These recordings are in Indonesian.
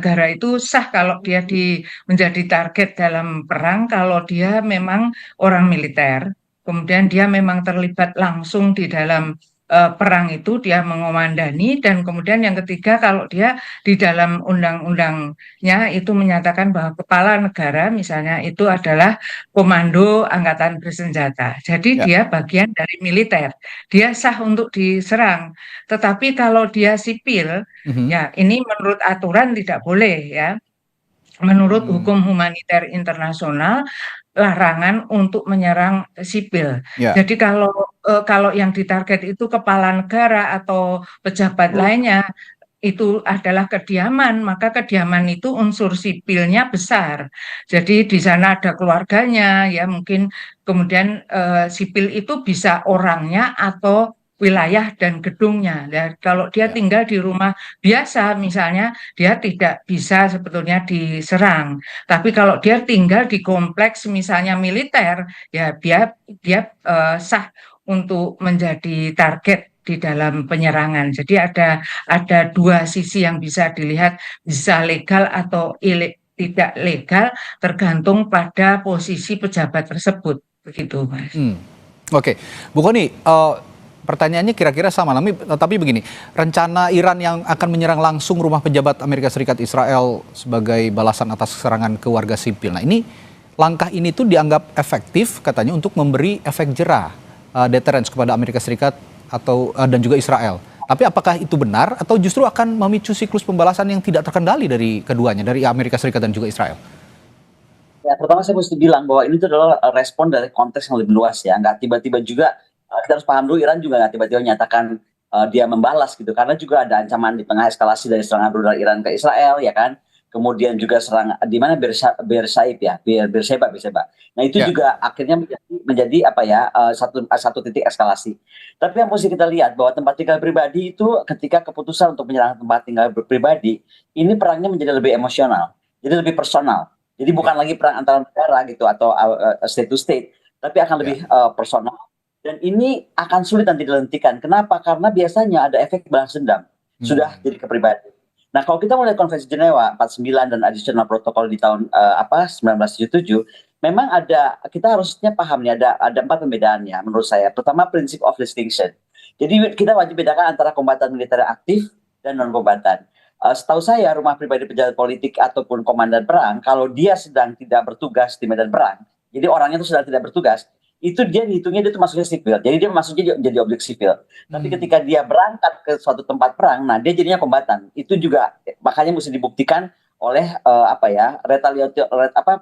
negara itu sah kalau dia menjadi target dalam perang kalau dia memang orang militer, kemudian dia memang terlibat langsung di dalam perang itu, dia mengomandani, dan kemudian yang ketiga kalau dia di dalam undang-undangnya itu menyatakan bahwa kepala negara misalnya itu adalah komando angkatan bersenjata. Jadi Ya. dia bagian dari militer, dia sah untuk diserang. Tetapi kalau dia sipil, Mhm. ya ini menurut aturan tidak boleh ya. Menurut Hmm. hukum humaniter internasional, larangan untuk menyerang sipil. Ya. Jadi kalau yang ditarget itu kepala negara atau pejabat lainnya, itu adalah kediaman, maka kediaman itu unsur sipilnya besar. Jadi di sana ada keluarganya, ya mungkin kemudian sipil itu bisa orangnya atau wilayah dan gedungnya. Dan kalau dia Ya. tinggal di rumah biasa, misalnya, dia tidak bisa sebetulnya diserang. Tapi kalau dia tinggal di kompleks misalnya militer, ya dia sah untuk menjadi target di dalam penyerangan. Jadi ada dua sisi yang bisa dilihat, bisa legal atau tidak legal, tergantung pada posisi pejabat tersebut. Begitu, Mas. Hmm. Oke, Bu Kony, pertanyaannya kira-kira sama, tapi begini, rencana Iran yang akan menyerang langsung rumah pejabat Amerika Serikat Israel sebagai balasan atas serangan ke warga sipil. Nah ini, langkah ini tuh dianggap efektif katanya untuk memberi efek jerah, deterrence kepada Amerika Serikat atau dan juga Israel. Tapi apakah itu benar atau justru akan memicu siklus pembalasan yang tidak terkendali dari keduanya, dari Amerika Serikat dan juga Israel? Ya, pertama saya mesti bilang bahwa ini tuh adalah respon dari konteks yang lebih luas ya. Nggak tiba-tiba juga, kita harus paham dulu, Iran juga nggak tiba-tiba menyatakan dia membalas gitu. Karena juga ada ancaman di tengah eskalasi dari serangan rudal Iran ke Israel, ya kan. Kemudian juga serang di mana Beersheba ya, Beersheba. Nah itu Ya. juga akhirnya menjadi apa ya, satu titik eskalasi. Tapi yang mesti kita lihat bahwa tempat tinggal pribadi itu ketika keputusan untuk menyerang tempat tinggal pribadi, ini perangnya menjadi lebih emosional, jadi lebih personal. Jadi Oke. bukan lagi perang antara negara gitu atau state to state, tapi akan Ya. lebih personal. Dan ini akan sulit nanti dihentikan. Kenapa? Karena biasanya ada efek balas dendam. Sudah Hmm. jadi ke pribadi. Nah, kalau kita mulai Konvensi Jenewa 49 dan additional protokol di tahun 1977, memang kita harusnya paham nih ada 4 pembedaannya menurut saya. Pertama, prinsip of distinction. Jadi kita wajib bedakan antara kombatan militer yang aktif dan non kombatan. Setahu saya rumah pribadi pejabat politik ataupun komandan perang, kalau dia sedang tidak bertugas di medan perang, jadi orangnya itu sedang tidak bertugas, itu dia dihitungnya dia itu masuknya sipil, jadi dia masuknya jadi objek sipil. Tapi Hmm. ketika dia berangkat ke suatu tempat perang, nah dia jadinya kombatan. Itu juga makanya mesti dibuktikan oleh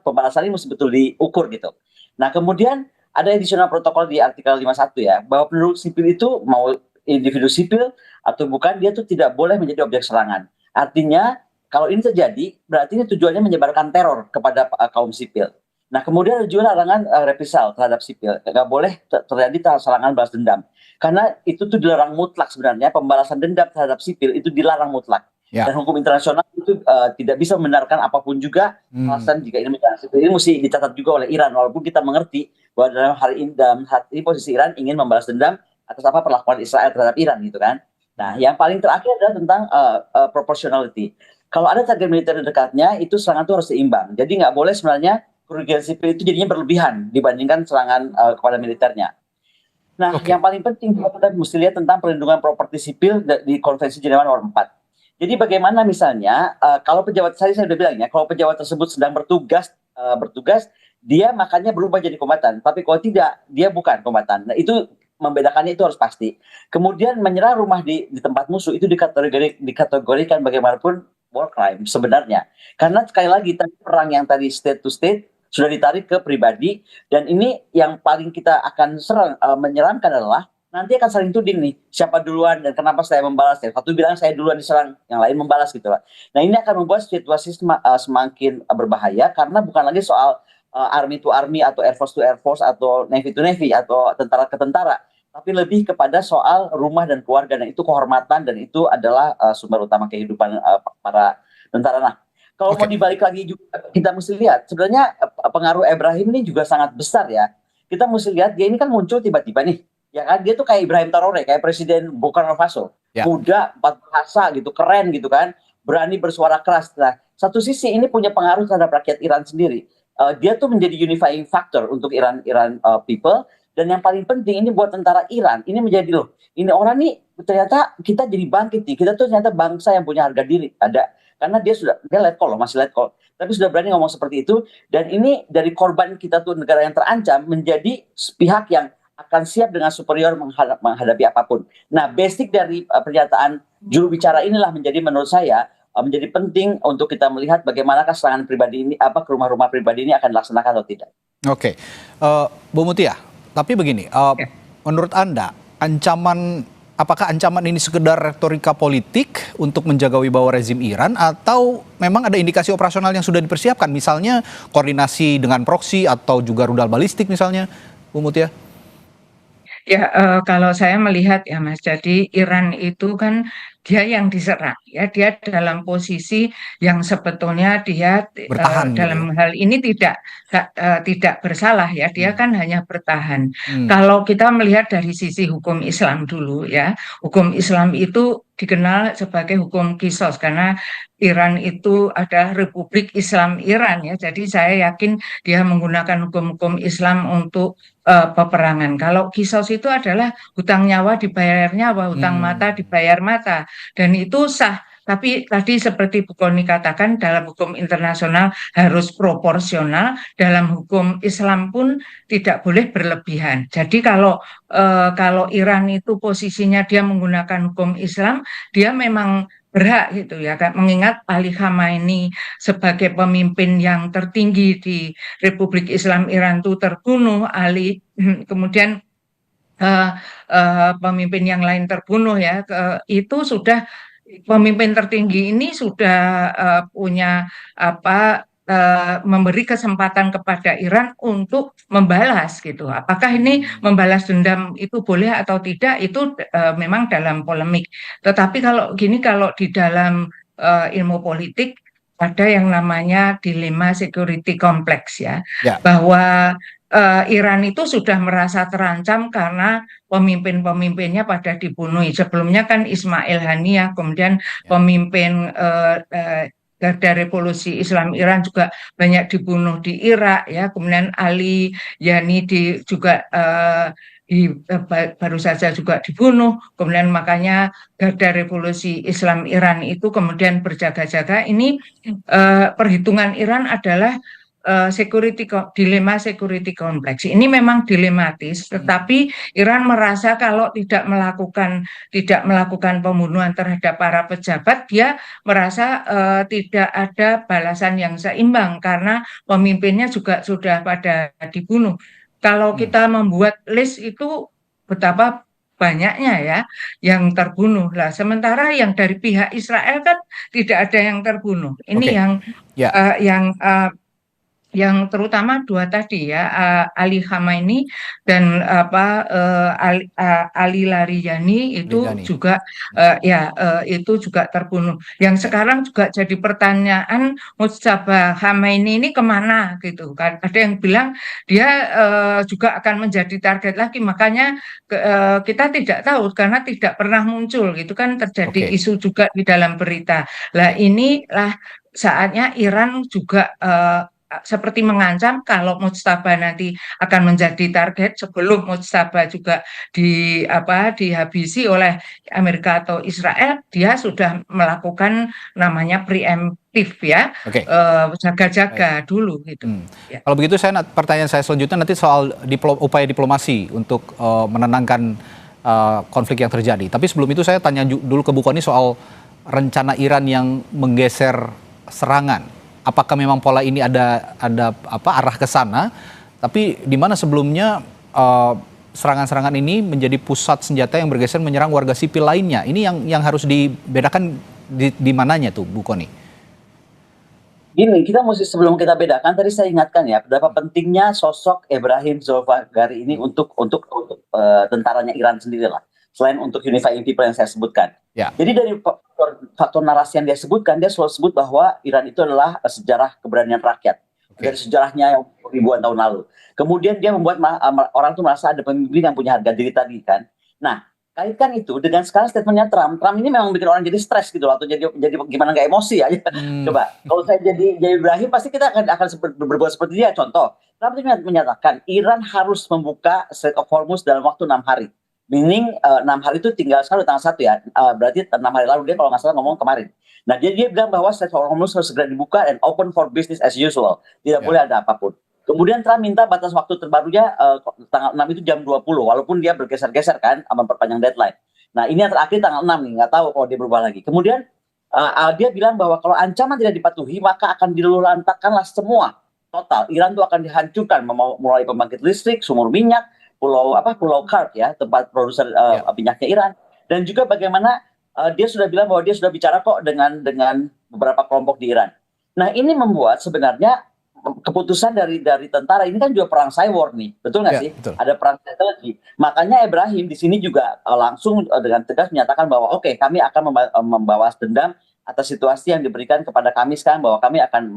pembalasan ini mesti betul diukur gitu. Nah kemudian ada additional protokol di artikel 51 ya, bahwa penduduk sipil itu mau individu sipil atau bukan, dia tuh tidak boleh menjadi objek serangan. Artinya kalau ini terjadi, berarti ini tujuannya menyebarkan teror kepada kaum sipil. Nah kemudian ada juga larangan reprisal terhadap sipil. Nggak boleh terjadi serangan balas dendam. Karena itu tuh dilarang mutlak sebenarnya, pembalasan dendam terhadap sipil itu dilarang mutlak. Ya. Dan hukum internasional itu tidak bisa membenarkan apapun juga alasan jika ini menyerang sipil. Ini mesti dicatat juga oleh Iran, walaupun kita mengerti bahwa dalam hari ini posisi Iran ingin membalas dendam atas apa perlakuan Israel terhadap Iran gitu kan. Nah, yang paling terakhir adalah tentang proportionality. Kalau ada target militer di dekatnya, itu serangan itu harus seimbang. Jadi nggak boleh sebenarnya kerugian sipil itu jadinya berlebihan dibandingkan serangan kepada militernya. Nah, yang Oke. paling penting kita mesti lihat tentang perlindungan properti sipil di Konvensi Jenewa nomor 4. Jadi bagaimana misalnya kalau pejabat, saya sudah bilang ya, kalau pejabat tersebut sedang bertugas, dia makanya berubah jadi kombatan. Tapi kalau tidak, dia bukan kombatan. Nah, itu membedakannya itu harus pasti. Kemudian menyerang rumah di tempat musuh itu dikategorikan bagaimanapun war crime sebenarnya. Karena sekali lagi perang yang tadi state to state sudah ditarik ke pribadi, dan ini yang paling kita akan menyeramkan adalah nanti akan saling tuding nih, siapa duluan dan kenapa saya membalas ya. Satu bilang saya duluan diserang, yang lain membalas gitu lah. Nah ini akan membuat situasi semakin berbahaya karena bukan lagi soal army to army atau air force to air force atau navy to navy atau tentara ke tentara, tapi lebih kepada soal rumah dan keluarga, dan itu kehormatan, dan itu adalah sumber utama kehidupan para tentara. Nah, kalau mau Oke. dibalik lagi juga kita mesti lihat sebenarnya pengaruh Ibrahim ini juga sangat besar ya. Kita mesti lihat dia ini kan muncul tiba-tiba nih, ya kan, dia tuh kayak Ibrahim Traore, kayak Presiden Burkina Faso, Ya. muda, empat bahasa gitu, keren gitu kan, berani bersuara keras. Nah satu sisi ini punya pengaruh terhadap rakyat Iran sendiri. Dia tuh menjadi unifying factor untuk Iran people. Dan yang paling penting ini buat tentara Iran, ini menjadi loh, ini orang nih ternyata kita jadi bangkit nih, kita tuh ternyata bangsa yang punya harga diri, ada. Karena dia let call loh, masih let call. Tapi sudah berani ngomong seperti itu, dan ini dari korban kita tuh negara yang terancam menjadi pihak yang akan siap dengan superior menghadapi apapun. Nah, basic dari pernyataan juru bicara inilah menjadi menurut saya menjadi penting untuk kita melihat bagaimanakah serangan pribadi ini, ke rumah-rumah pribadi ini akan dilaksanakan atau tidak. Oke, Bu Mutia, tapi begini, menurut Anda, apakah ancaman ini sekedar retorika politik untuk menjaga wibawa rezim Iran, atau memang ada indikasi operasional yang sudah dipersiapkan, misalnya koordinasi dengan proksi atau juga rudal balistik misalnya, Bu Mutia? Ya, kalau saya melihat ya Mas, jadi Iran itu kan dia yang diserang ya, dia dalam posisi yang sebetulnya dia Bertahan gitu ya? dalam hal ini tidak bersalah ya, dia Hmm. kan hanya bertahan. Hmm. Kalau kita melihat dari sisi hukum Islam dulu ya, hukum Islam itu dikenal sebagai hukum Qisas karena Iran itu adalah Republik Islam Iran ya, jadi saya yakin dia menggunakan hukum-hukum Islam untuk peperangan. Kalau kisos itu adalah hutang nyawa dibayar nyawa, hutang mata dibayar mata, dan itu sah. Tapi tadi seperti Bu Kony katakan, dalam hukum internasional harus proporsional, dalam hukum Islam pun tidak boleh berlebihan. Jadi kalau Iran itu posisinya dia menggunakan hukum Islam, dia memang berhak gitu ya, kan? Mengingat Ali Khamenei sebagai pemimpin yang tertinggi di Republik Islam Iran itu terbunuh, kemudian pemimpin yang lain terbunuh ya, itu sudah pemimpin tertinggi ini sudah punya memberi kesempatan kepada Iran untuk membalas gitu. Apakah ini membalas dendam itu boleh atau tidak, itu memang dalam polemik. Tetapi kalau di dalam ilmu politik ada yang namanya dilema security complex ya, Ya. bahwa Iran itu sudah merasa terancam karena pemimpin-pemimpinnya pada dibunuh. Sebelumnya kan Ismail Haniyah, kemudian pemimpin Garda Revolusi Islam Iran juga banyak dibunuh di Irak ya, kemudian Ali Yani juga baru saja juga dibunuh, kemudian makanya Garda Revolusi Islam Iran itu kemudian berjaga-jaga. Ini perhitungan Iran adalah dilema security complex. Ini memang dilematis, tetapi Iran merasa kalau tidak melakukan pembunuhan terhadap para pejabat, dia merasa tidak ada balasan yang seimbang karena pemimpinnya juga sudah pada dibunuh. Kalau kita membuat list itu betapa banyaknya ya yang terbunuh lah. Sementara yang dari pihak Israel kan tidak ada yang terbunuh. Ini yang terutama dua tadi ya, Ali Khamenei dan Ali Larijani itu juga itu juga terbunuh. Yang sekarang juga jadi pertanyaan, Mujtaba Khamenei ini kemana gitu kan? Ada yang bilang dia juga akan menjadi target lagi. Makanya kita tidak tahu karena tidak pernah muncul gitu kan, terjadi isu juga di dalam berita. Lah inilah saatnya Iran juga seperti mengancam kalau Mujtaba nanti akan menjadi target sebelum Mujtaba juga dihabisi oleh Amerika atau Israel, dia sudah melakukan namanya preemptif ya, jaga-jaga dulu gitu. Ya. Kalau begitu pertanyaan saya selanjutnya nanti soal upaya diplomasi untuk menenangkan konflik yang terjadi. Tapi sebelum itu saya tanya dulu ke Bu Kony soal rencana Iran yang menggeser serangan. Apakah memang pola ini ada arah ke sana? Tapi di mana sebelumnya serangan-serangan ini menjadi pusat senjata yang bergeser menyerang warga sipil lainnya? Ini yang harus dibedakan di mananya tuh, Bu Kony? Gini, kita mesti sebelum kita bedakan, tadi saya ingatkan ya, berapa pentingnya sosok Ebrahim Zolfagari ini untuk tentaranya Iran sendiri lah. Selain untuk unifying people yang saya sebutkan. Ya. Jadi dari faktor narasi yang dia sebutkan, dia selalu sebut bahwa Iran itu adalah sejarah keberanian rakyat. Dari sejarahnya yang ribuan tahun lalu. Kemudian dia membuat orang itu merasa ada pemimpin yang punya harga diri tadi kan. Nah, kaitkan itu dengan sekarang statementnya Trump. Trump ini memang bikin orang jadi stres gitu loh, atau jadi gimana nggak emosi ya. Coba kalau saya jadi Ibrahim pasti kita akan berbuat seperti dia. Contoh, Trump itu menyatakan Iran harus membuka Strait of Hormuz dalam waktu 6 hari. Meaning 6 hari itu tinggal sekarang tanggal 1 ya. Berarti 6 hari lalu dia kalau nggak salah ngomong kemarin. Nah dia bilang bahwa Strait of Hormuz harus segera dibuka and open for business as usual. Tidak boleh ada apapun. Kemudian Trump minta batas waktu terbarunya tanggal 6 itu jam 20, walaupun dia bergeser-geser kan, memperpanjang deadline. Nah ini yang terakhir tanggal 6 nih, nggak tahu kalau dia berubah lagi. Kemudian dia bilang bahwa kalau ancaman tidak dipatuhi, maka akan diluluh-lantakkanlah semua. Total, Iran itu akan dihancurkan, mulai pembangkit listrik, sumur minyak, Pulau Kark ya, tempat produser minyaknya Iran. Dan juga bagaimana dia sudah bilang bahwa dia sudah bicara kok dengan beberapa kelompok di Iran. Nah ini membuat sebenarnya keputusan dari tentara ini kan juga perang cyber nih, betul nggak sih? Betul. Ada perang strategi. Makanya Ibrahim di sini juga langsung dengan tegas menyatakan bahwa oke, kami akan membalas dendam atas situasi yang diberikan kepada kami sekarang, bahwa kami akan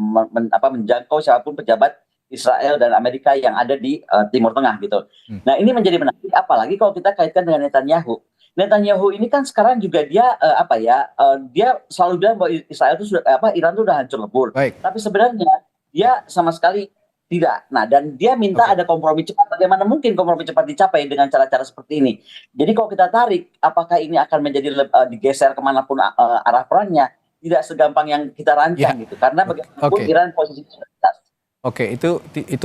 menjangkau siapapun pejabat Israel dan Amerika yang ada di Timur Tengah gitu. Nah ini menjadi menarik, apalagi kalau kita kaitkan dengan Netanyahu. Netanyahu ini kan sekarang juga dia dia selalu bilang bahwa Israel itu Iran itu sudah hancur lebur. Baik. Tapi sebenarnya dia sama sekali tidak. Nah, dan dia minta ada kompromi cepat. Bagaimana mungkin kompromi cepat dicapai dengan cara-cara seperti ini? Jadi kalau kita tarik, apakah ini akan menjadi digeser kemanapun arah perangnya? Tidak segampang yang kita rancang gitu. Karena bagaimanapun Iran posisi sudah atas. Oke, itu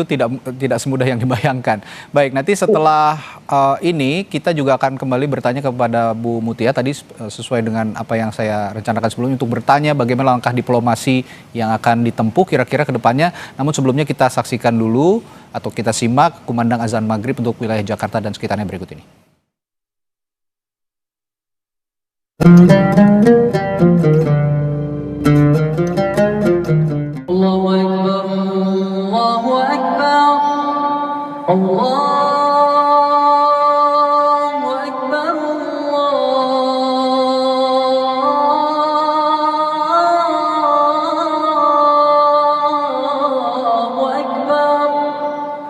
tidak semudah yang dibayangkan. Baik, nanti setelah ini kita juga akan kembali bertanya kepada Bu Mutia tadi sesuai dengan apa yang saya rencanakan sebelumnya untuk bertanya bagaimana langkah diplomasi yang akan ditempuh kira-kira ke depannya. Namun sebelumnya kita saksikan dulu atau kita simak kumandang azan maghrib untuk wilayah Jakarta dan sekitarnya berikut ini.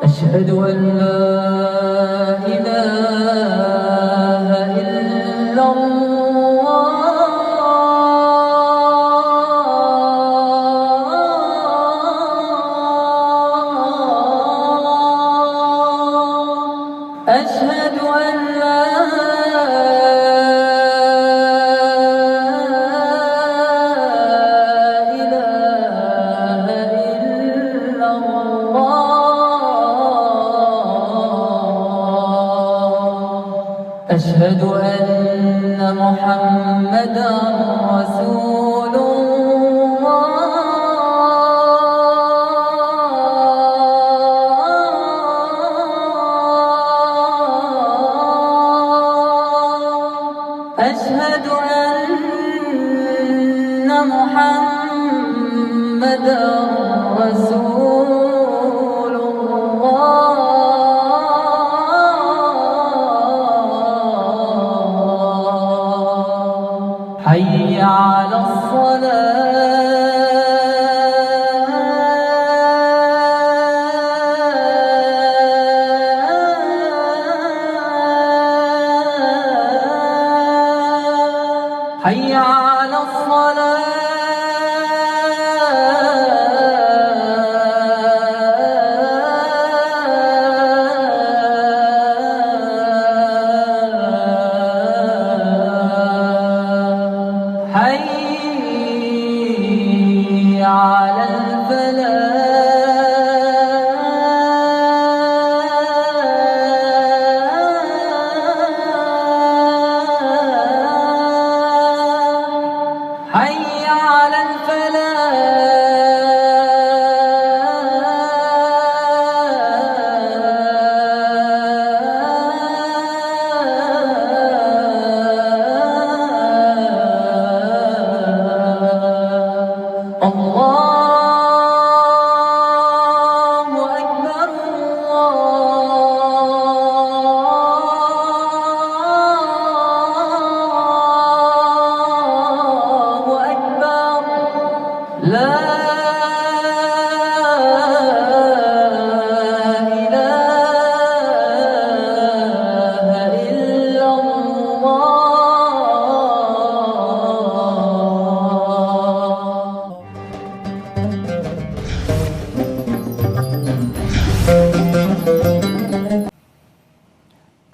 أشهد أن لا إله إلا الله أشهد أن لا إله إلا الله أشهد أن محمدا رسول الله أشهد أن محمدا رسول الله حي على الصلاة حي على الصلاة حي على الفلاح حي على الفلاح الله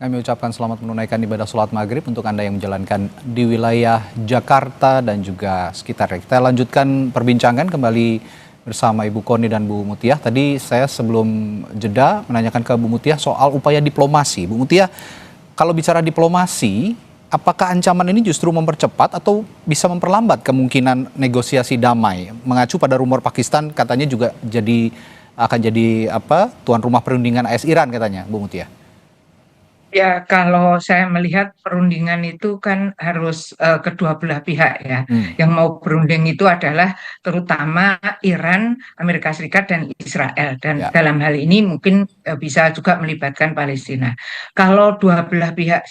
kami ucapkan selamat menunaikan ibadah sholat maghrib untuk Anda yang menjalankan di wilayah Jakarta dan juga sekitarnya. Kita lanjutkan perbincangan kembali bersama Ibu Koni dan Bu Mutiah. Tadi saya sebelum jeda menanyakan ke Bu Mutiah soal upaya diplomasi. Bu Mutiah, kalau bicara diplomasi, apakah ancaman ini justru mempercepat atau bisa memperlambat kemungkinan negosiasi damai? Mengacu pada rumor Pakistan katanya juga akan jadi tuan rumah perundingan AS Iran katanya, Bu Mutiah. Ya, kalau saya melihat perundingan itu kan harus kedua belah pihak ya. Yang mau berunding itu adalah terutama Iran, Amerika Serikat, dan Israel. Dan Ya. dalam hal ini mungkin bisa juga melibatkan Palestina. Kalau dua belah pihak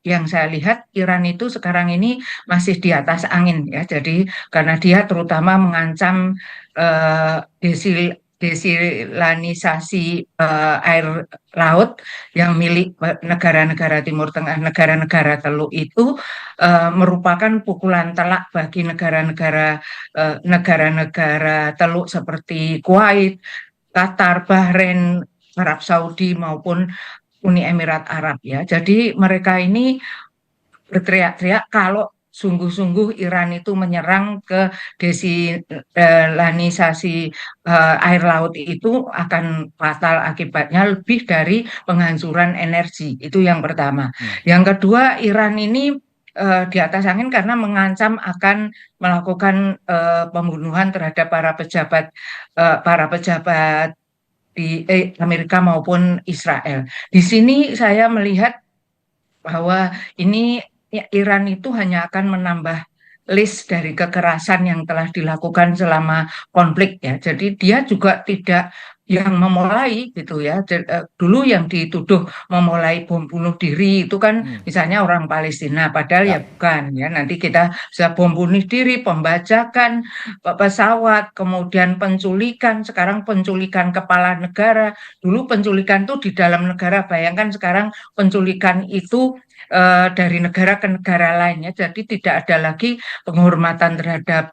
yang saya lihat, Iran itu sekarang ini masih di atas angin ya. Jadi karena dia terutama mengancam desilanisasi air laut yang milik negara-negara Timur Tengah, negara-negara Teluk itu merupakan pukulan telak bagi negara-negara Teluk seperti Kuwait, Qatar, Bahrain, Arab Saudi maupun Uni Emirat Arab ya. Jadi mereka ini berteriak-teriak kalau sungguh-sungguh Iran itu menyerang ke desilanisasi air laut itu akan fatal, akibatnya lebih dari penghancuran energi. Itu yang pertama. Yang kedua, Iran ini di atas angin karena mengancam akan melakukan pembunuhan terhadap para pejabat di Amerika maupun Israel. Di sini saya melihat bahwa ini Iran itu hanya akan menambah list dari kekerasan yang telah dilakukan selama konflik ya. Jadi dia juga tidak yang memulai gitu ya. Dulu yang dituduh memulai bom bunuh diri itu kan misalnya orang Palestina, padahal ya bukan ya. Nanti kita bisa bom bunuh diri, pembajakan pesawat, kemudian penculikan, sekarang penculikan kepala negara. Dulu penculikan itu di dalam negara, bayangkan sekarang penculikan itu dari negara ke negara lainnya, jadi tidak ada lagi penghormatan terhadap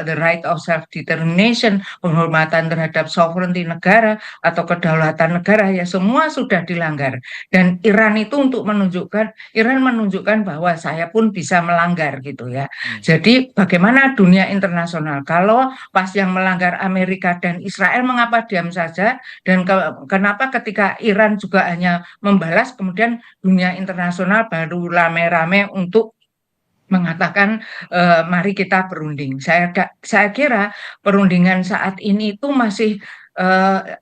the right of self-determination, penghormatan terhadap sovereignty negara atau kedaulatan negara, ya semua sudah dilanggar. Dan Iran menunjukkan bahwa saya pun bisa melanggar gitu ya. Jadi bagaimana dunia internasional kalau pas yang melanggar Amerika dan Israel mengapa diam saja, dan kenapa ketika Iran juga hanya membalas kemudian dunia internasional baru rame-rame untuk mengatakan mari kita berunding. Saya kira perundingan saat ini itu masih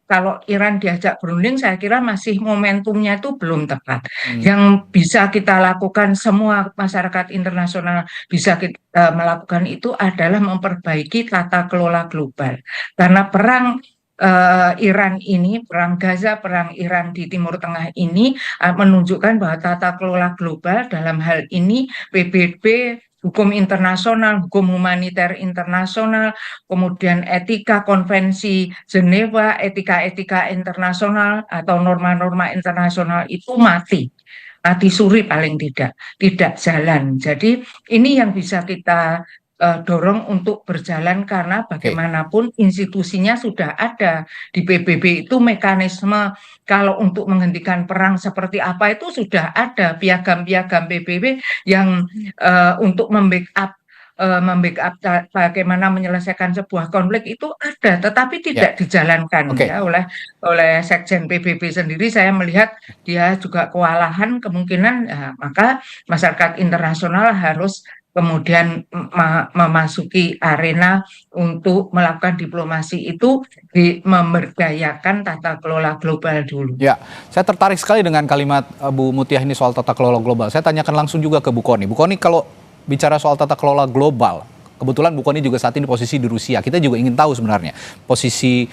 kalau Iran diajak berunding, saya kira masih momentumnya itu belum tepat. Yang bisa kita lakukan, semua masyarakat internasional bisa melakukan itu adalah memperbaiki tata kelola global. Karena perang Iran ini, perang Gaza, perang Iran di Timur Tengah ini menunjukkan bahwa tata kelola global dalam hal ini PBB, hukum internasional, hukum humaniter internasional, kemudian etika konvensi Jenewa, etika-etika internasional atau norma-norma internasional itu mati suri paling tidak jalan. Jadi ini yang bisa kita dorong untuk berjalan, karena bagaimanapun institusinya sudah ada di PBB itu, mekanisme kalau untuk menghentikan perang seperti apa itu sudah ada, piagam-piagam PBB yang untuk membackup bagaimana menyelesaikan sebuah konflik itu ada, tetapi tidak dijalankan ya oleh Sekjen PBB sendiri. Saya melihat dia juga kewalahan kemungkinan, maka masyarakat internasional harus kemudian memasuki arena untuk melakukan diplomasi itu, memberdayakan tata kelola global dulu. Ya, saya tertarik sekali dengan kalimat Bu Mutiah ini soal tata kelola global. Saya tanyakan langsung juga ke Bu Koni. Bu Koni, kalau bicara soal tata kelola global, kebetulan Bu Koni juga saat ini posisi di Rusia. Kita juga ingin tahu sebenarnya posisi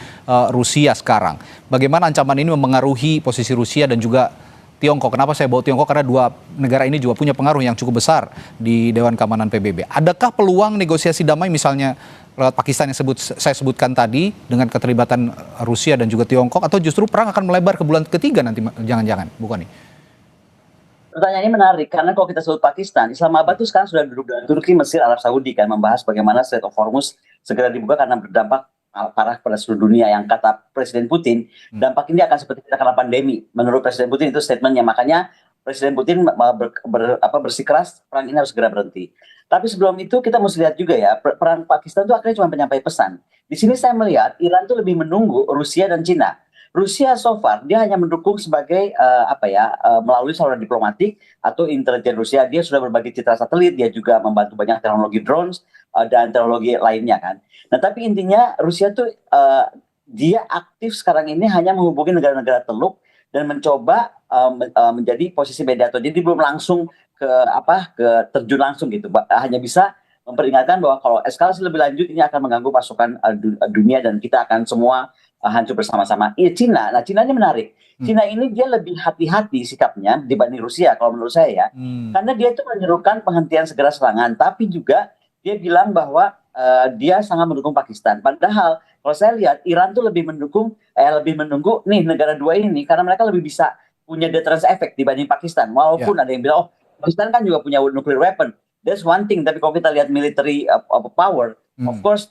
Rusia sekarang. Bagaimana ancaman ini mempengaruhi posisi Rusia dan juga Tiongkok. Kenapa saya bawa Tiongkok? Karena dua negara ini juga punya pengaruh yang cukup besar di Dewan Keamanan PBB. Adakah peluang negosiasi damai misalnya lewat Pakistan yang saya sebutkan tadi dengan keterlibatan Rusia dan juga Tiongkok, atau justru perang akan melebar ke bulan ketiga nanti, jangan-jangan, Bu Koni? Pertanyaan ini menarik, karena kalau kita sebut Pakistan, Islamabad itu sekarang sudah duduk dengan Turki, Mesir, Arab Saudi kan, membahas bagaimana Strait of Hormuz segera dibuka karena berdampak parah pada seluruh dunia. Yang kata Presiden Putin, dampak ini akan seperti kita kena pandemi. Menurut Presiden Putin itu statementnya. Makanya Presiden Putin bersikeras perang ini harus segera berhenti. Tapi sebelum itu kita mesti lihat juga ya, perang Pakistan itu akhirnya cuma penyampai pesan. Di sini saya melihat Iran tuh lebih menunggu Rusia dan Cina. Rusia so far dia hanya mendukung sebagai melalui saluran diplomatik atau intelijen Rusia. Dia sudah berbagi citra satelit, dia juga membantu banyak teknologi drones dan teknologi lainnya kan. Nah tapi intinya Rusia tuh dia aktif sekarang ini hanya menghubungi negara-negara Teluk dan mencoba menjadi posisi mediator. Jadi belum langsung ke terjun langsung gitu. Hanya bisa memperingatkan bahwa kalau eskalasi lebih lanjut ini akan mengganggu pasukan dunia dan kita akan semua hancur bersama-sama. Cina ini menarik. Cina ini dia lebih hati-hati sikapnya dibanding Rusia kalau menurut saya ya. Karena dia itu menyerukan penghentian segera serangan, tapi juga dia bilang bahwa dia sangat mendukung Pakistan. Padahal kalau saya lihat Iran tuh lebih menunggu nih negara dua ini karena mereka lebih bisa punya deterrence effect dibanding Pakistan. Walaupun ada yang bilang Pakistan kan juga punya nuclear weapon. That's one thing. Tapi kalau kita lihat military power, of course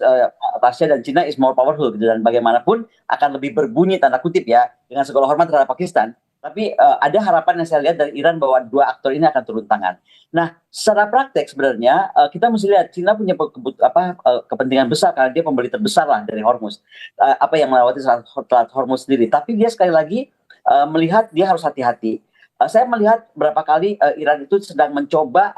Rusia dan China is more powerful gitu, dan bagaimanapun akan lebih berbunyi tanda kutip ya dengan segala hormat terhadap Pakistan. Tapi ada harapan yang saya lihat dari Iran bahwa dua aktor ini akan turun tangan. Nah, secara praktek sebenarnya kita mesti lihat China punya kepentingan besar karena dia pembeli terbesar lah dari Hormuz. Yang melewati Selat Hormuz sendiri. Tapi dia sekali lagi melihat dia harus hati-hati. Saya melihat berapa kali Iran itu sedang mencoba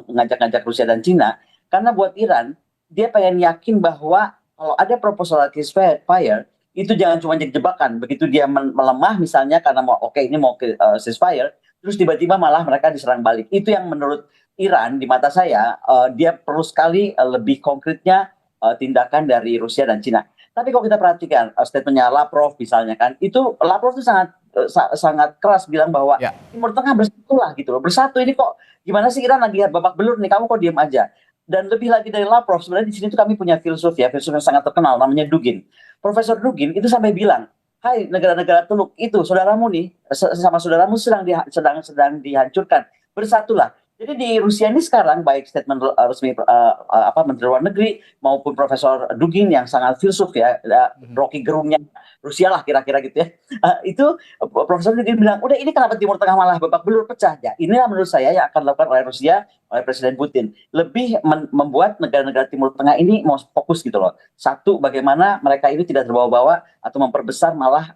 mengajak-ngajak Rusia dan China karena buat Iran dia pengen yakin bahwa kalau ada proposal ceasefire itu jangan cuma jadi jebakan. Begitu dia melemah misalnya karena ini mau ceasefire, terus tiba-tiba malah mereka diserang balik. Itu yang menurut Iran di mata saya dia perlu sekali lebih konkretnya tindakan dari Rusia dan China. Tapi kalau kita perhatikan statementnya Lavrov misalnya kan, itu Lavrov itu sangat keras bilang bahwa Timur Tengah bersatu lah gitu loh. Bersatu ini kok gimana sih Iran lagi babak belur nih, kamu kok diem aja. Dan lebih lagi dari Lavrov, sebenarnya di sini tuh kami punya filsuf yang sangat terkenal namanya Dugin. Profesor Dugin itu sampai bilang, hai negara-negara Teluk itu saudaramu nih sama saudaramu sedang dihancurkan, bersatulah. Jadi di Rusia ini sekarang baik statement resmi Menteri Luar Negeri maupun Profesor Dugin yang sangat filsuf ya, Rocky Gerungnya Rusia lah kira-kira gitu ya. Itu Profesor Dugin bilang, udah ini kenapa Timur Tengah malah babak belur pecah ya? Inilah menurut saya yang akan dilakukan oleh Rusia, oleh Presiden Putin. Lebih membuat negara-negara Timur Tengah ini mau fokus gitu loh. Satu, bagaimana mereka ini tidak terbawa-bawa atau memperbesar malah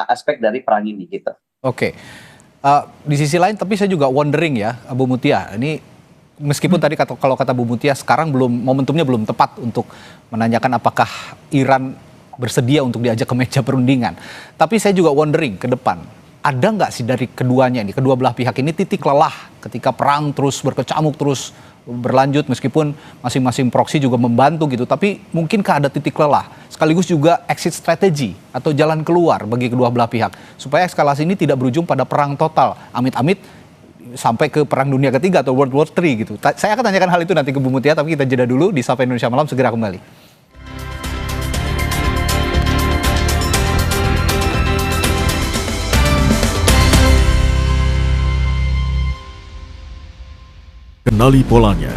aspek dari perang ini gitu. Oke. Di sisi lain, tapi saya juga wondering ya, Bu Mutia, ini meskipun tadi kalau kata Bu Mutia sekarang momentumnya belum tepat untuk menanyakan apakah Iran bersedia untuk diajak ke meja perundingan. Tapi saya juga wondering ke depan, ada nggak sih dari keduanya ini, kedua belah pihak ini titik lelah ketika perang terus berkecamuk terus berlanjut meskipun masing-masing proksi juga membantu gitu, tapi mungkinkah ada titik lelah sekaligus juga exit strategy atau jalan keluar bagi kedua belah pihak supaya eskalasi ini tidak berujung pada perang total amit-amit sampai ke perang dunia ketiga atau World War III gitu. Saya akan tanyakan hal itu nanti ke Bu Mutia, tapi kita jeda dulu di Sapa Indonesia Malam, segera kembali. Kenali polanya,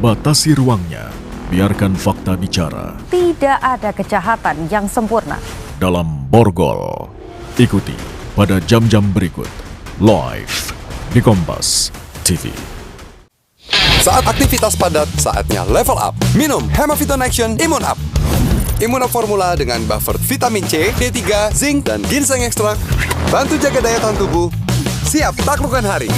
batasi ruangnya, biarkan fakta bicara. Tidak ada kejahatan yang sempurna. Dalam Borgol, ikuti pada jam-jam berikut, live di Kompas TV. Saat aktivitas padat, saatnya level up. Minum Hemaviton Action Immune Up. Immune Up formula dengan buffer vitamin C, D3, zinc, dan ginseng ekstrak. Bantu jaga daya tahan tubuh. Siap taklukkan hari.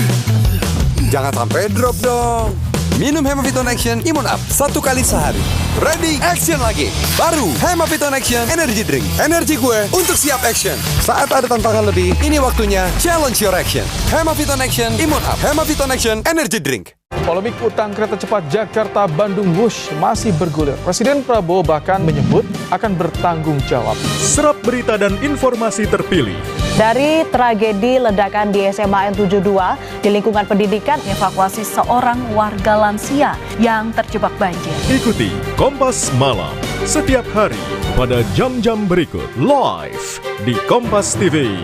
Jangan sampai drop dong. Minum Hemaviton Action Immune Up 1 kali sehari. Ready, action lagi. Baru Hemaviton Action Energy Drink. Energi gue untuk siap action. Saat ada tantangan lebih, ini waktunya challenge your action. Hemaviton Action Immune Up. Hemaviton Action Energy Drink. Polemik utang kereta cepat Jakarta-Bandung Wush masih bergulir. Presiden Prabowo bahkan menyebut akan bertanggung jawab. Serap berita dan informasi terpilih. Dari tragedi ledakan di SMA N72 di lingkungan pendidikan, evakuasi seorang warga lansia yang terjebak banjir. Ikuti Kompas Malam setiap hari pada jam-jam berikut live di Kompas TV.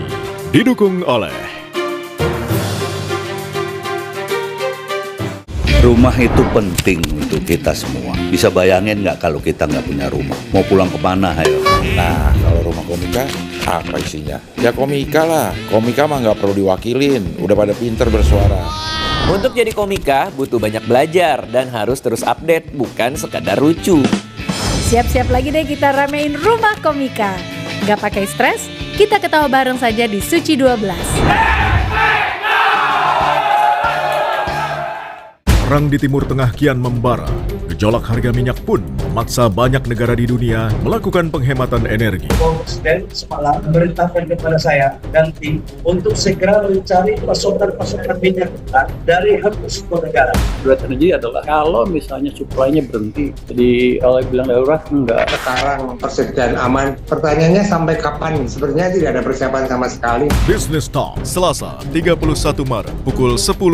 Didukung oleh Rumah itu penting untuk kita semua. Bisa bayangin nggak kalau kita nggak punya rumah? Mau pulang kemana, ayo? Nah, kalau rumah komika, apa isinya? Ya komika lah. Komika mah nggak perlu diwakilin. Udah pada pinter bersuara. Untuk jadi komika, butuh banyak belajar dan harus terus update, bukan sekadar lucu. Siap-siap lagi deh kita ramein rumah komika. Nggak pakai stres, kita ketawa bareng saja di Suci 12. Perang di Timur Tengah kian membara. Gejolak harga minyak pun memaksa banyak negara di dunia melakukan penghematan energi. Presiden semalam memerintahkan kepada saya dan tim untuk segera mencari pasokan minyak dari hampir semua negara. Darurat energi adalah kalau misalnya suplainya berhenti, jadi kalau bilang darurat enggak. Sekarang persediaan aman. Pertanyaannya sampai kapan? Sebenarnya tidak ada persiapan sama sekali. Business Talk, Selasa 31 Maret pukul 10.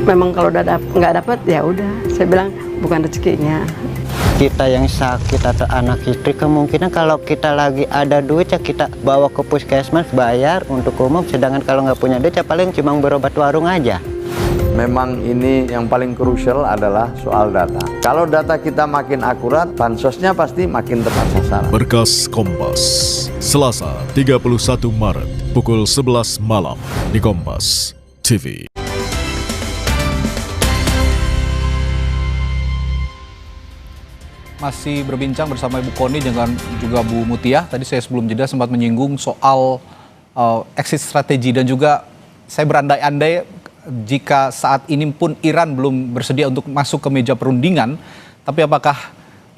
Memang kalau nggak dapat ya udah, saya bilang bukan rezekinya. Kita yang sakit atau anak istri, kemungkinan kalau kita lagi ada duit ya kita bawa ke puskesmas bayar untuk umum, sedangkan kalau nggak punya duit ya paling cuma berobat warung aja. Memang ini yang paling krusial adalah soal data. Kalau data kita makin akurat, bansosnya pasti makin tepat sasaran. Berkas Kompas, Selasa 31 Maret pukul 11 malam di Kompas TV. Masih berbincang bersama Ibu Koni dengan juga Bu Mutia. Tadi saya sebelum jeda sempat menyinggung soal exit strategi dan juga saya berandai-andai jika saat ini pun Iran belum bersedia untuk masuk ke meja perundingan, tapi apakah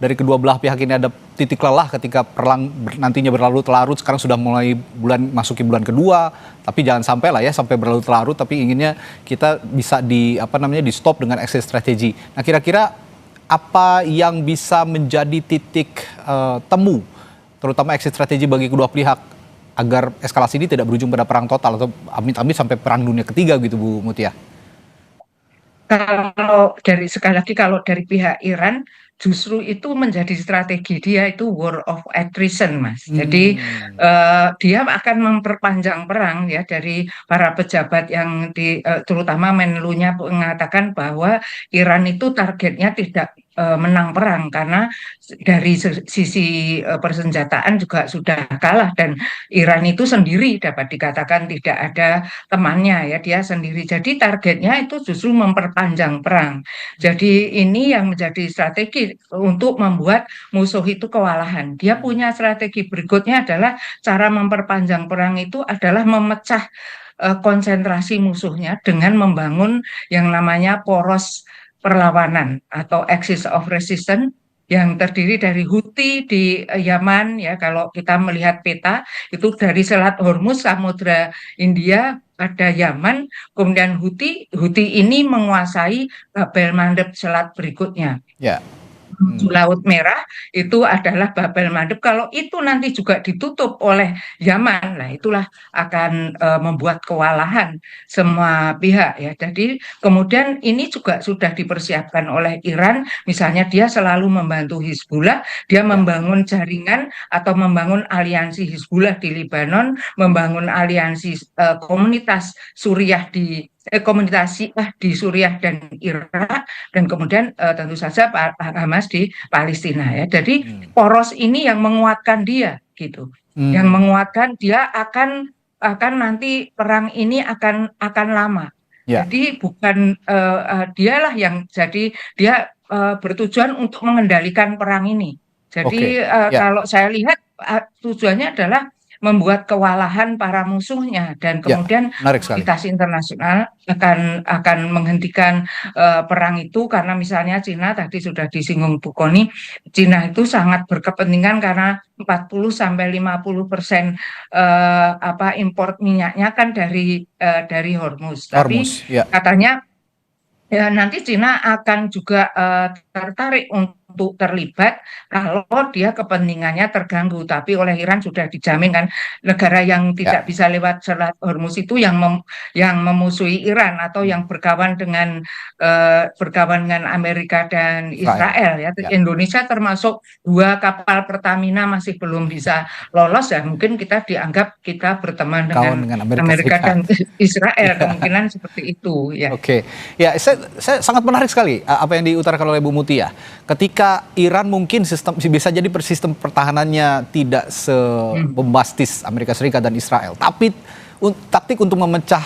dari kedua belah pihak ini ada titik lelah ketika perang nantinya berlarut-larut? Sekarang sudah mulai masuki bulan kedua, tapi jangan sampai lah ya sampai berlarut-larut, tapi inginnya kita bisa di stop dengan exit strategi. Nah, kira-kira apa yang bisa menjadi titik temu, terutama exit strategi bagi kedua pihak agar eskalasi ini tidak berujung pada perang total atau amit-amit sampai perang dunia ketiga gitu, Bu Mutia? Sekali lagi kalau dari pihak Iran justru itu menjadi strategi dia itu war of attrition, Mas. Jadi dia akan memperpanjang perang ya, dari para pejabat yang terutama Menlunya mengatakan bahwa Iran itu targetnya tidak menang perang karena dari sisi persenjataan juga sudah kalah dan Iran itu sendiri dapat dikatakan tidak ada temannya ya, dia sendiri. Jadi targetnya itu justru memperpanjang perang. Jadi ini yang menjadi strategi untuk membuat musuh itu kewalahan. Dia punya strategi berikutnya adalah cara memperpanjang perang itu adalah memecah konsentrasi musuhnya dengan membangun yang namanya poros perlawanan atau axis of resistance yang terdiri dari Houthi di Yaman ya, kalau kita melihat peta itu dari Selat Hormuz, Samudra India, ada Yaman, kemudian Houthi ini menguasai Bab el-Mandeb selat berikutnya. Ya. Laut Merah itu adalah Bab el-Mandeb. Kalau itu nanti juga ditutup oleh Yaman, nah itulah akan membuat kewalahan semua pihak ya. Jadi kemudian ini juga sudah dipersiapkan oleh Iran, misalnya dia selalu membantu Hizbullah, dia membangun jaringan atau membangun aliansi Hizbullah di Lebanon, membangun aliansi komunitas Suriah komunitas Syiah di Suriah dan Irak, dan kemudian tentu saja Hamas di Palestina ya. Jadi poros ini yang menguatkan dia gitu, yang menguatkan dia akan nanti perang ini akan lama. Jadi bukan dialah yang jadi dia bertujuan untuk mengendalikan perang ini. Jadi kalau saya lihat tujuannya adalah membuat kewalahan para musuhnya dan Ya, kemudian menarik sekali. komunitas internasional akan menghentikan perang itu karena misalnya Cina tadi sudah disinggung Bu Koni, Cina itu sangat berkepentingan karena 40-50% import minyaknya kan dari Hormuz. Tapi Hormuz, ya. katanya ya, nanti Cina akan juga tertarik untuk terlibat kalau dia kepentingannya terganggu. Tapi oleh Iran sudah dijamin kan negara yang tidak bisa lewat Selat Hormuz itu yang memusuhi Iran atau yang berkawan dengan Amerika dan Israel ya. Indonesia termasuk 2 kapal Pertamina masih belum bisa lolos ya. Mungkin kita dianggap kita berteman dengan Amerika dan Israel, kemungkinan seperti itu ya. Oke, ya saya sangat menarik sekali apa yang diutarakan oleh Bu Mutia. Ketika Iran mungkin bisa jadi sistem pertahanannya tidak sebombastis Amerika Serikat dan Israel, tapi taktik untuk memecah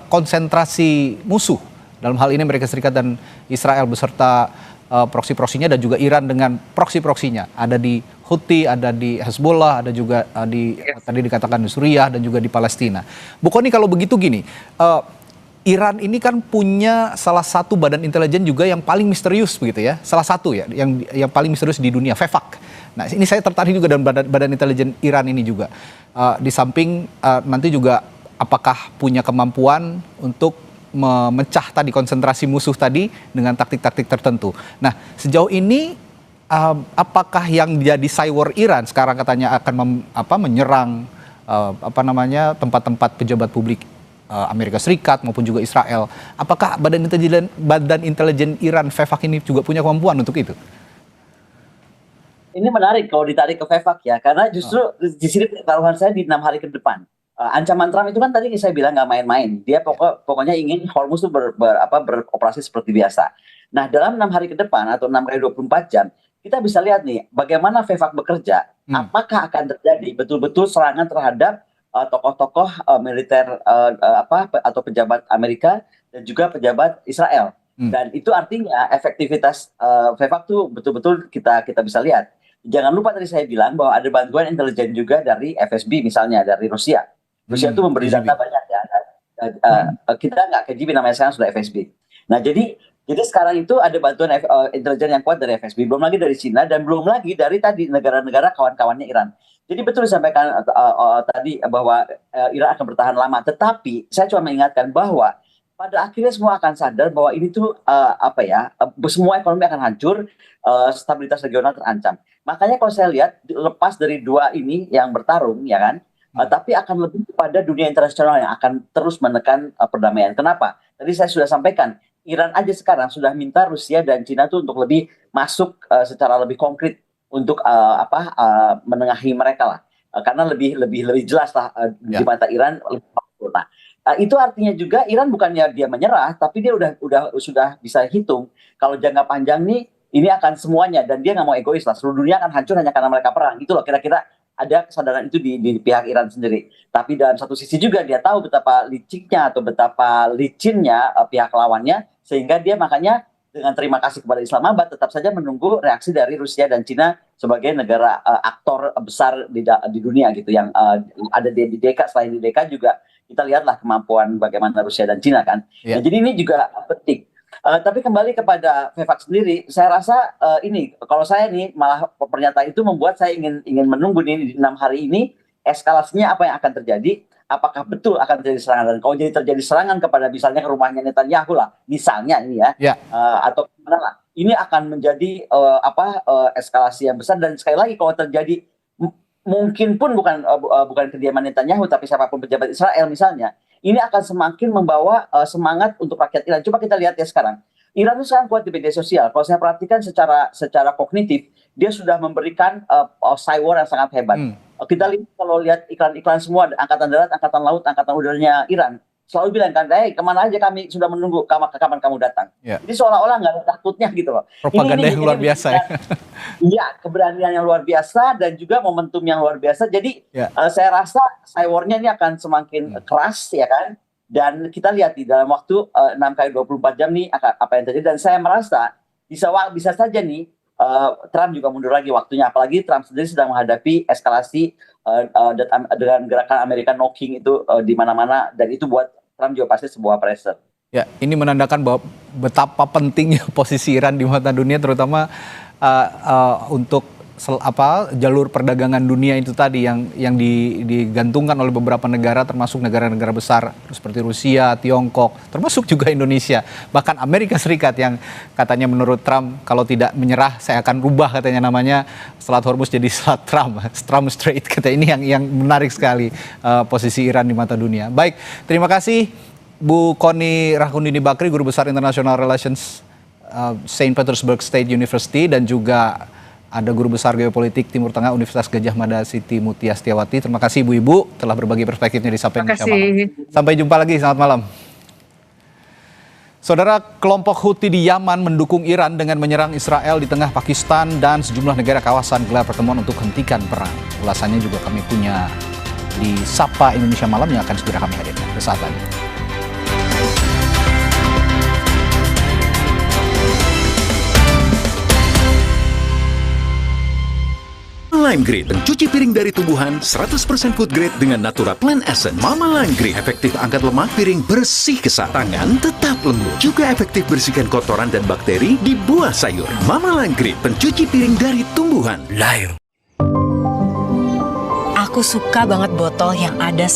konsentrasi musuh, dalam hal ini Amerika Serikat dan Israel beserta proksi-proksinya dan juga Iran dengan proksi-proksinya, ada di Houthi, ada di Hezbollah, ada juga tadi dikatakan di Suriah dan juga di Palestina. Bu Koni, kalau begitu gini, Iran ini kan punya salah satu badan intelijen juga yang paling misterius begitu ya, salah satu ya yang paling misterius di dunia, VEFAK. Nah ini saya tertarik juga dengan badan intelijen Iran ini juga. Di samping nanti juga apakah punya kemampuan untuk memecah tadi konsentrasi musuh tadi dengan taktik-taktik tertentu. Nah sejauh ini apakah yang jadi cywar Iran sekarang katanya akan menyerang tempat-tempat pejabat publik Amerika Serikat maupun juga Israel. Apakah badan intelijen Iran VEFAK ini juga punya kemampuan untuk itu? Ini menarik kalau ditarik ke VEFAK ya, karena justru di sini taruhan saya di 6 hari ke depan. Ancaman Trump itu kan tadi saya bilang nggak main-main. Dia pokoknya ingin Hormuz itu beroperasi seperti biasa. Nah dalam 6 hari ke depan atau 6 kali 24 jam, kita bisa lihat nih bagaimana VEFAK bekerja. Apakah akan terjadi betul-betul serangan terhadap tokoh-tokoh militer atau pejabat Amerika dan juga pejabat Israel. Dan itu artinya efektivitas VEFAK itu betul-betul kita bisa lihat. Jangan lupa tadi saya bilang bahwa ada bantuan intelijen juga dari FSB misalnya, dari Rusia. Rusia itu memberi data banyak ya. Kita nggak KGB namanya, sekarang sudah FSB. Nah jadi sekarang itu ada bantuan intelijen yang kuat dari FSB, belum lagi dari Cina dan belum lagi dari tadi negara-negara kawan-kawannya Iran. Jadi betul disampaikan tadi bahwa Iran akan bertahan lama, tetapi saya cuma mengingatkan bahwa pada akhirnya semua akan sadar bahwa ini tuh semua ekonomi akan hancur, stabilitas regional terancam. Makanya kalau saya lihat lepas dari 2 ini yang bertarung ya kan, tapi akan lebih kepada dunia internasional yang akan terus menekan perdamaian. Kenapa? Tadi saya sudah sampaikan, Iran aja sekarang sudah minta Rusia dan Cina tuh untuk lebih masuk secara lebih konkret untuk menengahi mereka lah, karena lebih jelas lah di mata Iran. Nah, itu artinya juga Iran bukannya dia menyerah, tapi dia sudah bisa hitung kalau jangka panjang nih ini akan semuanya, dan dia nggak mau egois lah, seluruh dunia akan hancur hanya karena mereka perang. Itu loh kira-kira ada kesadaran itu di pihak Iran sendiri. Tapi dalam satu sisi juga dia tahu betapa licinnya pihak lawannya, sehingga dia makanya dengan terima kasih kepada Islamabad tetap saja menunggu reaksi dari Rusia dan Cina sebagai negara aktor besar di dunia gitu, yang ada di DK. Selain di DK juga kita lihatlah kemampuan bagaimana Rusia dan Cina kan. Nah, jadi ini juga penting. Tapi kembali kepada VEFAK sendiri, saya rasa ini kalau saya nih malah pernyataan itu membuat saya ingin menunggu nih di 6 hari ini eskalasinya apa yang akan terjadi. Apakah betul akan terjadi serangan, dan kalau jadi terjadi serangan kepada misalnya ke rumahnya Netanyahu lah, misalnya ini ya. Atau mana lah, ini akan menjadi eskalasi yang besar. Dan sekali lagi kalau terjadi mungkin pun bukan kediaman Netanyahu tapi siapapun pejabat Israel misalnya, ini akan semakin membawa semangat untuk rakyat Iran. Coba kita lihat ya sekarang, Iran itu sangat kuat di media sosial. Kalau saya perhatikan secara kognitif, dia sudah memberikan cywar yang sangat hebat. Kita lihat kalau lihat iklan-iklan semua, Angkatan Darat, Angkatan Laut, Angkatan Udaranya Iran selalu bilang kan, kemana aja kami sudah menunggu, kapan kamu datang. Jadi seolah-olah nggak ada takutnya gitu loh. Propaganda yang luar biasa ya. Iya, keberanian yang luar biasa dan juga momentum yang luar biasa. Jadi saya rasa cywarnya ini akan semakin keras ya kan. Dan kita lihat di dalam waktu 6 kali 24 jam nih apa yang terjadi. Dan saya merasa bisa saja nih Trump juga mundur lagi waktunya. Apalagi Trump sendiri sedang menghadapi eskalasi dengan gerakan American knocking itu di mana-mana, dan itu buat Trump juga pasti sebuah pressure. Ya, ini menandakan bahwa betapa pentingnya posisi Iran di mata dunia, terutama untuk jalur perdagangan dunia itu tadi yang digantungkan oleh beberapa negara, termasuk negara-negara besar seperti Rusia, Tiongkok, termasuk juga Indonesia, bahkan Amerika Serikat yang katanya menurut Trump kalau tidak menyerah saya akan rubah katanya namanya Selat Hormuz jadi Selat Trump Strait. Kata ini yang menarik sekali posisi Iran di mata dunia. Baik, terima kasih Bu Kony Rahkundini Bakri, Guru Besar International Relations Saint Petersburg State University, dan juga ada Guru Besar Geopolitik Timur Tengah Universitas Gadjah Mada Siti Mutia Setiawati. Terima kasih Ibu telah berbagi perspektifnya di Sapa Indonesia Malam. Sampai jumpa lagi, selamat malam. Saudara, kelompok Houthi di Yaman mendukung Iran dengan menyerang Israel di tengah Pakistan dan sejumlah negara kawasan gelar pertemuan untuk hentikan perang. Ulasannya juga kami punya di Sapa Indonesia Malam yang akan segera kami hadirkan sesaat lagi. Lime Green, pencuci piring dari tumbuhan 100% food grade dengan Natura Plant Essence. Mama Lime Green, efektif angkat lemak piring, bersih kesat, tangan tetap lembut. Juga efektif bersihkan kotoran dan bakteri di buah sayur. Mama Lime Green, pencuci piring dari tumbuhan. Lime. Aku suka banget botol yang ada